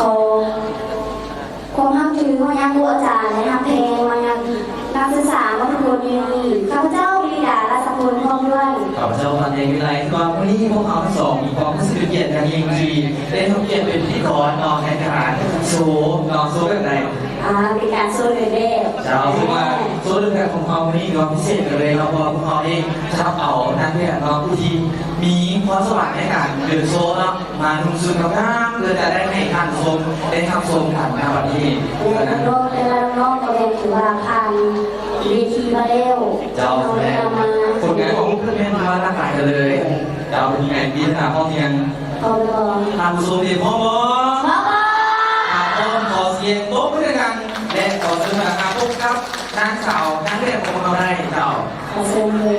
เขาความห้ามถือว่ายังครูอาจารย์และทำเพลงมายังนักศึกษาวัฒนธรรมดีข้าพเจ้าวิริดาราชพลพร้อมด้วยข้าพเจ้าพันเอกวิไลว่าวันนี้พวกเขาทั้งสองมีความรู้สึกเกียรติอย่างยิ่งดีได้ทำเกียรติเป็นพิธีกรนองในการโชว์นองโชว์แบบไหนเป็นการโชว์เด็กๆเราคือว่าโชว์เรื่องของเขาวันนี้มีความพิเศษเลยเราพอพวกเขาเองจะเอานักเรียนน้องผู้ที่มีความสว่างในการเดินโชว์เนาะมาทุ่มสุนกับน้ำเพื่อจะได้ให้ท่านชมได้ทำชมผ่านในวันนี้น้องก็เรียนถือว่าผ่านเวทีมาเร็วเจ้าแม่ผลงานของเพื่อนแม่มาหลากหลายกันเลยเจ้าเป็นยังไงดีขนาดพ่อเพียงทำชมดีพ่อมอขอเสียงโต๊ะด้วยกันและขอเชิญมาพบกับนางสาวนางเรียนของเราได้เจ้าขอเชิญเลย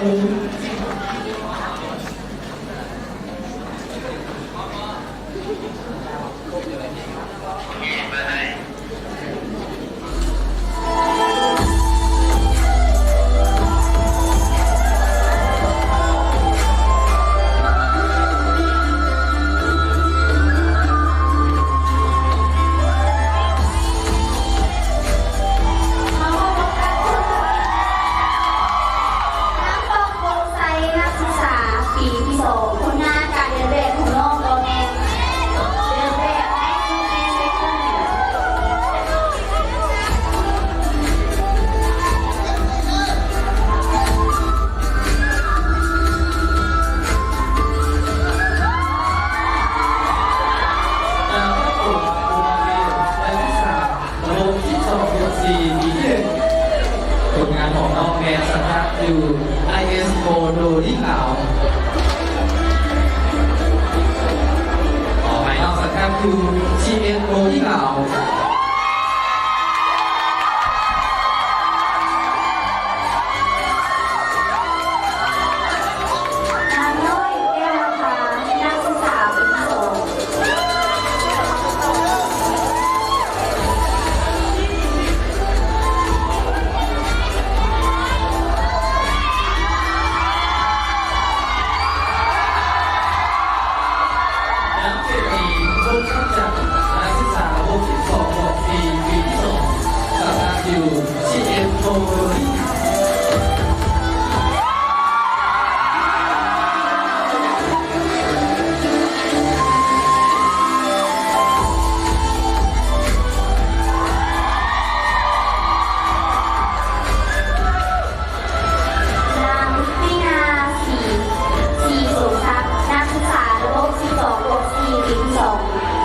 ผลงานของน้องแมนสังกัดอยู่ IS โมโดที่ขาวต่อไปน้องสังกัดอยู่ GS โมที่ขาวจากนักศึกษาระบบ12 ปีที่2สังกัดอยู่ GS โมโดที่ขาว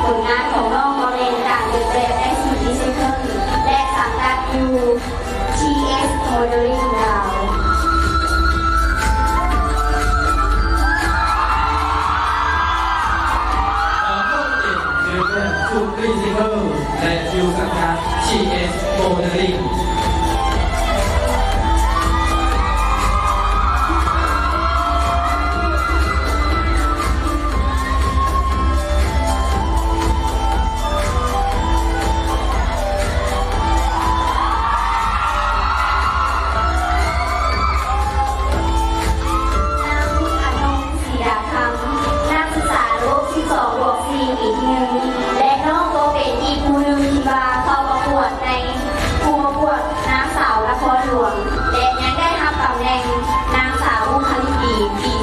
ผลงานของน้องมอเรนต่างเดินแบบได้สีดิจิทัลและสังกัดอยู่ TS Modeling ดาวชุดดิจิทัลและอยู่สังกัด TS Modelingและน้องก็เป็นอีกผู้หนึ่งที่มาเข้าประกวดในผู้ประกวดนางสาวนครหลวงและยังได้รับตำแหน่งนางสาวบุคลิกดีปี 2019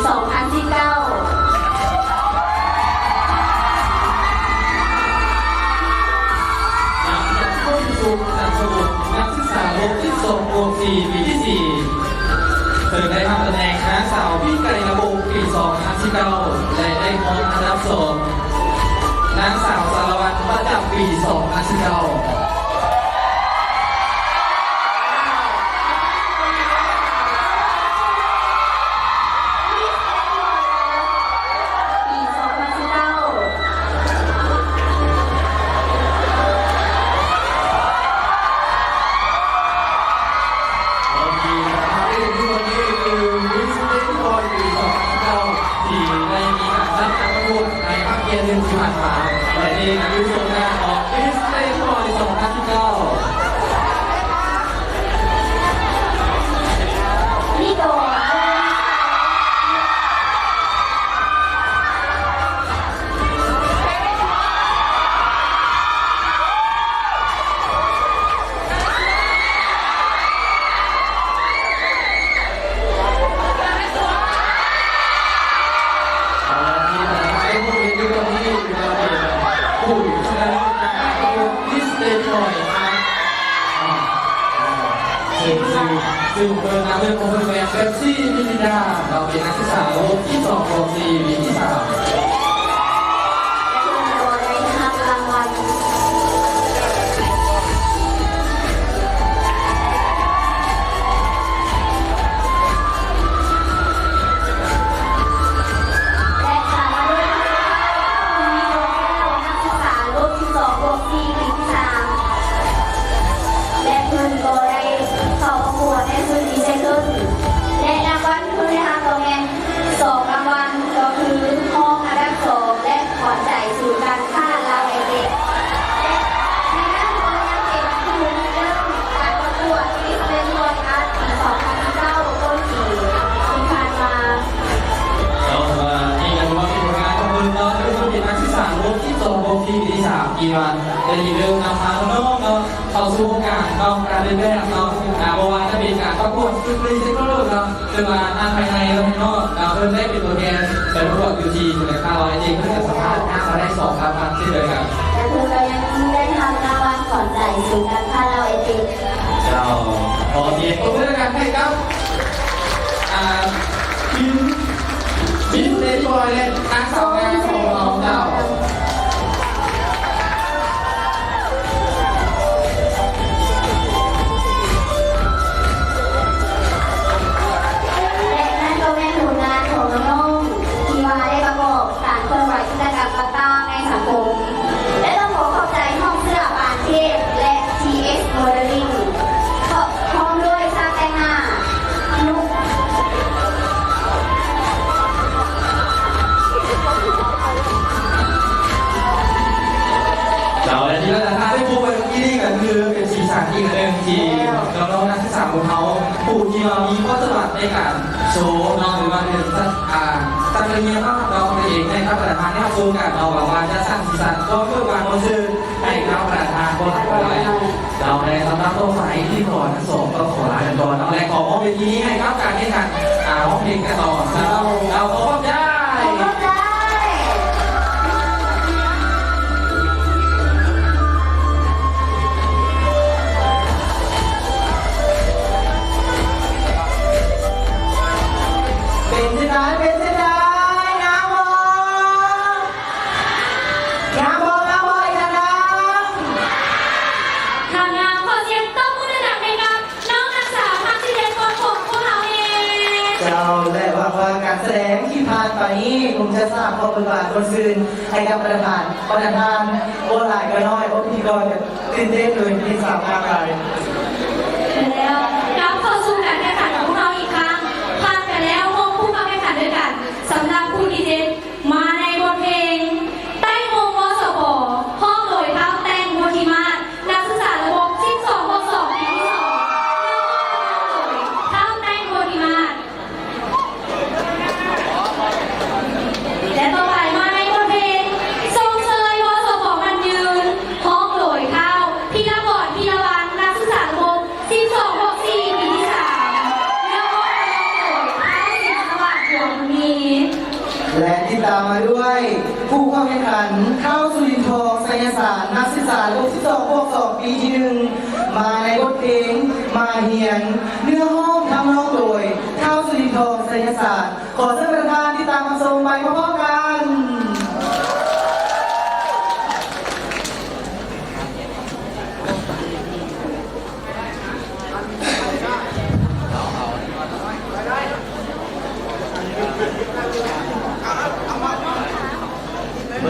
นักศึกษาระบบ12 ปีที่4เธอได้รับตำแหน่งนางสาวพี่ไก่ระบบปี 2019และได้มอบอันดับ2นางสาวสารวัตรประจำปี 2019ที่ได้มีการรับการประกวดในภาคเรียนที่ผ่านมาและนี่คือผลงานของมิสเตอร์บอย2019นี่โด ซึ่งเปิดนำโดยโปรแกรมเบปซี่มินิดาเราเป็นนักศึกษาโลกที่2โปร4ปีที่3 และเพื่อนโดได้รับรางวัลและตามมาด้วยมีโดแก้วนักศึกษาโลกที่2โปร4ปีที่3และเพื่อนโดได้เข้าประกวดในพื้นที่เซคันด์และรางวัลคือได้รับตำแหน่ง2รางวัลก็คือห้องอันดับ2และขวัญใจสู่การค้าลาวไอเด็กและในด้านของยังเป็นผู้ริเริ่มการประกวดมิสเตอร์วอร์อาร์ตปี2019ต้นปีที่ผ่านมา เราที่กันว่าเป็นผลงานของคุณเนาะเป็นคนเป็นนักศึกษาโลกที่2โปร4ปีที่3กี่วันจะดีเริ่มนำพาน้องๆเนาะเข้าสู่วงการเนาะการเดินแบบเนาะเพราะว่าจะมีการประกวดคือรีเซ็ตโลกเนาะซึ่งว่าทางภายในและภายนอกเราเพิ่มได้เป็นตัวแทนเป็นประกวดยูทีอยู่ในค่าร้อยจริงเพื่อจะสามารถมาได้2รางวัลเช่นเดียวกัน และเธอก็ยังได้ทำรางวัลขวัญใจสู่การค้าลาวไอเด็ก เราขอเสียงปรบมือกันให้ครับบินเดนบอยและนางสาวงามของเราเจ้า และนั่นก็เป็นผลงานของน้องๆที่ว่าได้ประกอบการเคลื่อนไหวกิจกรรมต่างๆในสังคมและต้องขอขอบใจห้องเสื้อปานเทพและ TS Modeling พร้อมด้วยช่างแต่งหน้านุก เราและที่เราจะทำให้พวกไปเมื่อกี้นี่ก็คือเป็นสีสันอีกหนึ่งที่น้องๆนักศึกษาของเขาผู้ที่เรามีข้อสมัครในการโชว์น้องหรือว่าเป็นตั้งใจเรียนว่าเราเองในครับประธานที่เราโชว์กันเราบอกว่าจะสร้างสีสันก็เพื่อการมาซื้อให้ครับประธานก็หลายคนเลยเราในสำนักโต๊ะไฟที่ก่อนทั้งสองก็ขอลากันก่อนเราแรงขอมอบเวทีนี้ให้ครับการแข่งขันร้องเพลงกันต่อเราขอมอบได้ ขอบใจ เป็นเส้นได้เป็นเส้นได้น้ำบอน้ำบอน้ำบออีกแล้วนะ ทางงานขอเสียงตบมือดังๆให้กับน้องนักศึกษาทั้ง11คนของพวกเราเอง เจ้าและหวังว่าการแสดงที่ผ่านไปนี้คงจะสร้างความเป็นบาทคนซื่นให้กับประธานโอหลายก็น้อยโอพิธีกรเนี่ยตื่นเต้นเลยที่สามมากเลย แล้วกลับเข้าสู่การแข่งขันของเราอีกครั้งผ่านไปแล้ววงผู้เข้าแข่งขันด้วยกันสำหรับผู้ดีเด่นมาในบทเพลงใต้วงวสบห้องโดยเท้าแตงโมทิมาศนักศึกษาระบบ12บวก2ปีที่2เท้าแตงโมทิมาศและต่อไปมาในบทเพลงทรงเชยวสบมันยืนห้องโดยเท้าพิรพรพิรวันนักศึกษาระบบ12บวก4ปีที่3แล้วก็ห้องโดยเท้าสิงห์สวัสดิ์หัวมุนี และที่ตามมาด้วยผู้เข้าแข่งขันเข้าสุรินทร์ทองไสยศาสตร์นักศึกษาระบบ12บวก2ปีที่1มาในบทเพลงมาเฮียนเนื้อห้องทำนองโดยเข้าสุรินทร์ทองไสยศาสตร์ขอเชิญประธานที่ตามมาชมไปพร้อมๆกัน เ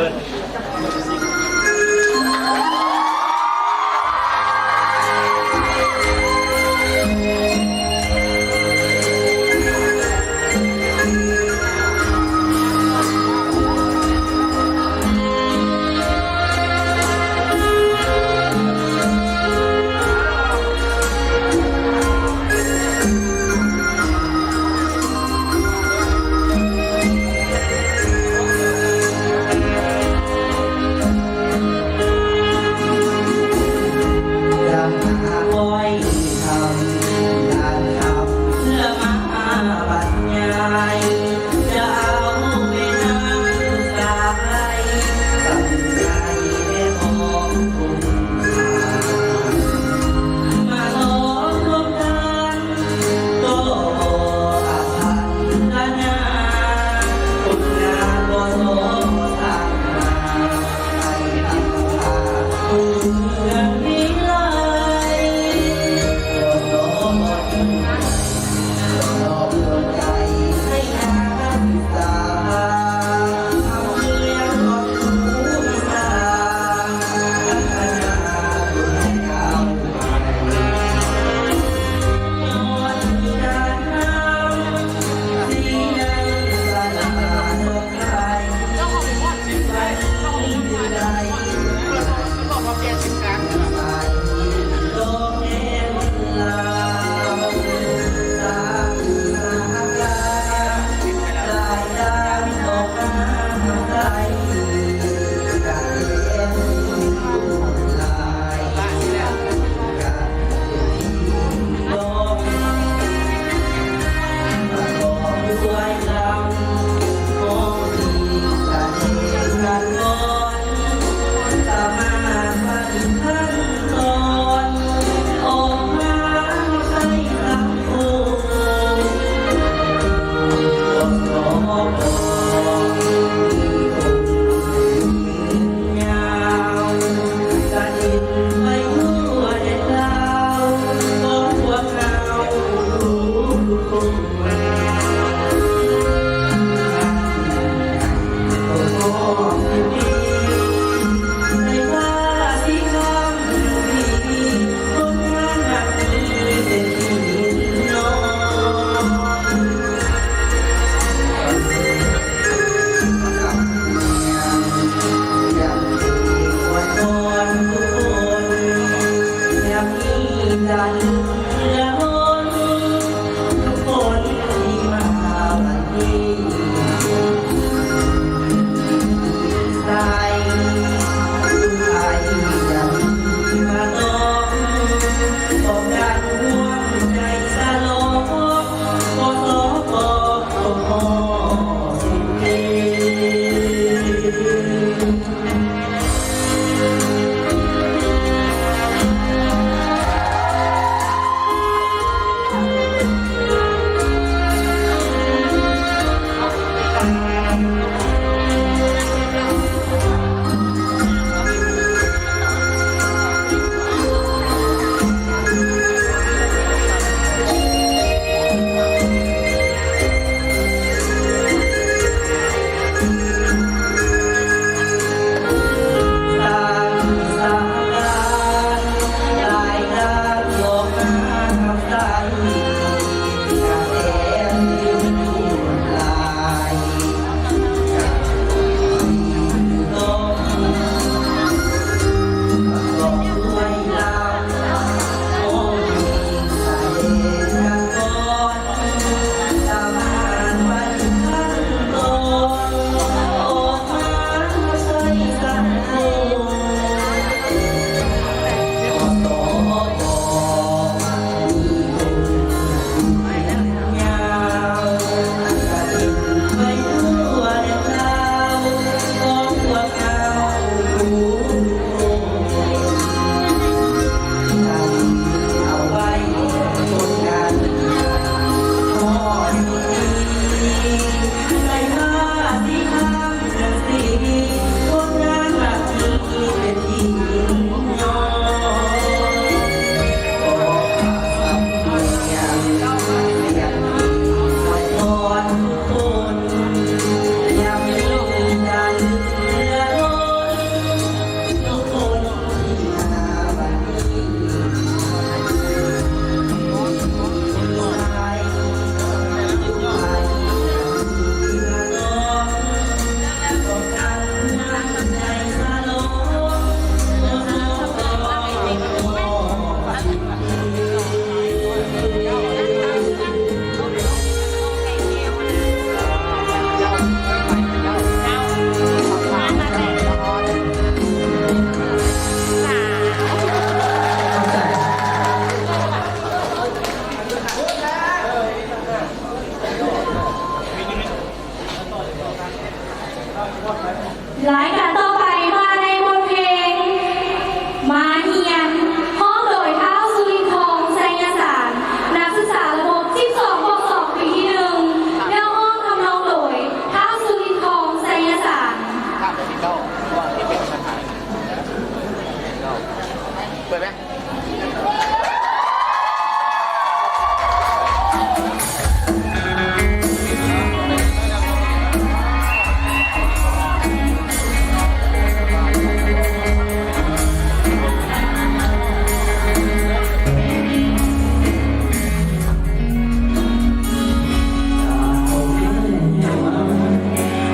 รายการต่อไปมาในบทเพลงมาเฮียนห้องโดยเท้าสุรินทร์ทองไสยศาสตร์นักศึกษาระบบ12บวก2ปีที่1เนื้อห้องทำนองโดยเท้าสุรินทร์ทองไสยศาสตร์ ข้ามไปที่เก้าว่าที่เป็นสถานเปิดไหม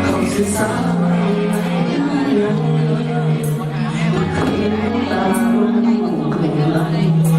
เขาศึกษาตาลุ่มหลัง